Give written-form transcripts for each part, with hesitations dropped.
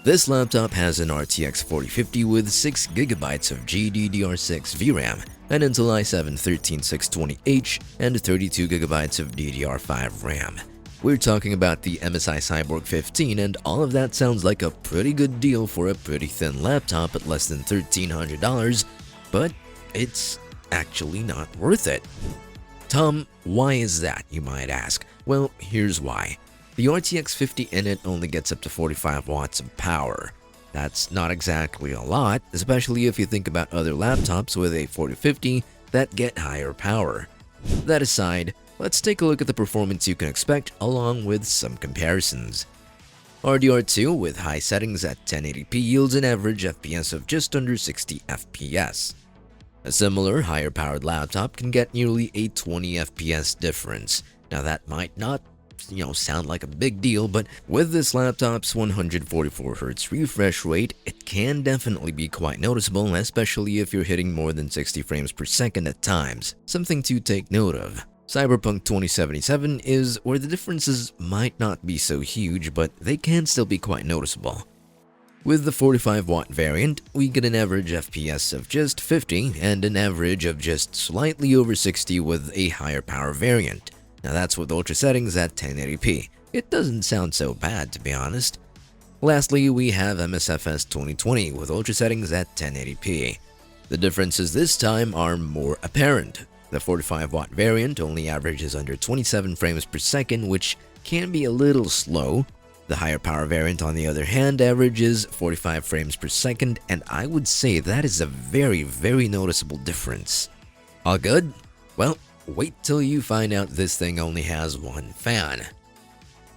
This laptop has an RTX 4050 with 6GB of GDDR6 VRAM, an Intel i7-13620H, and 32GB of DDR5 RAM. We're talking about the MSI Cyborg 15, and all of that sounds like a pretty good deal for a pretty thin laptop at less than $1,300, but it's actually not worth it. Tom, why is that, you might ask? Well, here's why. The RTX 50 in it only gets up to 45 watts of power. That's not exactly a lot, especially if you think about other laptops with a 4050 that get higher power. That aside, let's take a look at the performance you can expect along with some comparisons. RDR2 with high settings at 1080p yields an average FPS of just under 60 FPS. A similar higher powered laptop can get nearly a 20 FPS difference. Now that might not sound like a big deal, but with this laptop's 144Hz refresh rate, it can definitely be quite noticeable, especially if you're hitting more than 60 frames per second at times. Something to take note of. Cyberpunk 2077 is where the differences might not be so huge, but they can still be quite noticeable. With the 45-watt variant, we get an average FPS of just 50 and an average of just slightly over 60 with a higher power variant. Now that's with ultra settings at 1080p. It doesn't sound so bad, to be honest. Lastly, we have MSFS 2020 with ultra settings at 1080p. The differences this time are more apparent. The 45-watt variant only averages under 27 frames per second, which can be a little slow. The higher power variant, on the other hand, averages 45 frames per second, and I would say that is a very, very noticeable difference. All good? Well, wait till you find out this thing only has one fan.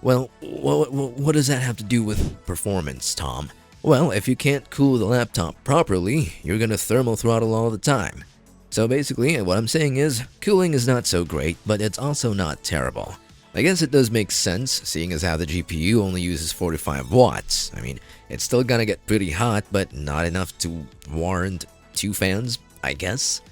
Well, what does that have to do with performance, Tom? Well, if you can't cool the laptop properly, you're gonna thermal throttle all the time. So basically, what I'm saying is, cooling is not so great, but it's also not terrible. I guess it does make sense, seeing as how the GPU only uses 45 watts. I mean, it's still gonna get pretty hot, but not enough to warrant two fans, I guess.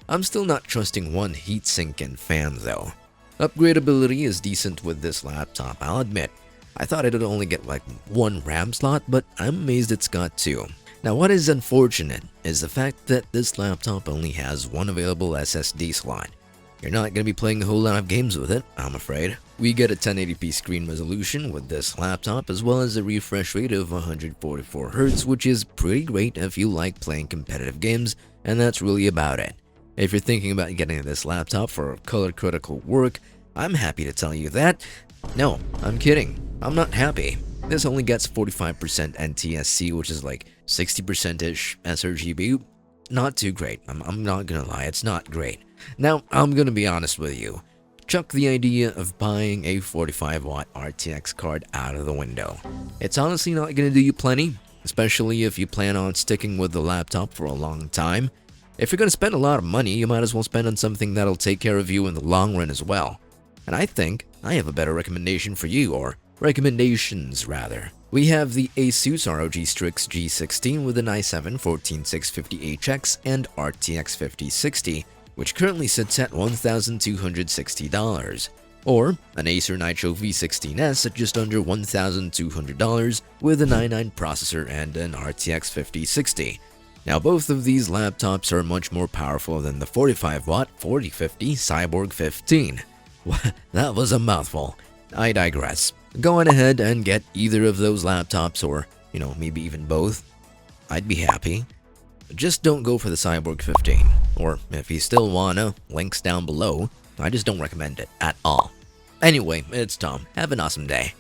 I'm still not trusting one heatsink and fan though. Upgradability is decent with this laptop, I'll admit. I thought it'd only get like one RAM slot, but I'm amazed it's got two. Now what is unfortunate is the fact that this laptop only has one available SSD slot. You're not going to be playing a whole lot of games with it, I'm afraid. We get a 1080p screen resolution with this laptop, as well as a refresh rate of 144Hz, which is pretty great if you like playing competitive games, and that's really about it. If you're thinking about getting this laptop for color critical work, I'm happy to tell you that. No, I'm kidding. I'm not happy. This only gets 45% NTSC, which is like 60%-ish sRGB. Not too great. I'm not gonna lie, it's not great. Now, I'm gonna be honest with you. Chuck the idea of buying a 45-watt RTX card out of the window. It's honestly not gonna do you plenty, especially if you plan on sticking with the laptop for a long time. If you're gonna spend a lot of money, you might as well spend on something that'll take care of you in the long run as well. And I think I have a better recommendation for you, or recommendations rather. We have the Asus ROG Strix G16 with an i7-14650HX and RTX 5060, which currently sits at $1,260, or an Acer Nitro V16S at just under $1,200 with an i9 processor and an RTX 5060. Now both of these laptops are much more powerful than the 45-watt 4050 Cyborg 15. That was a mouthful. I digress. Go on ahead and get either of those laptops, or, maybe even both. I'd be happy. Just don't go for the Cyborg 15. Or if you still wanna, links down below. I just don't recommend it at all. Anyway, it's Tom. Have an awesome day.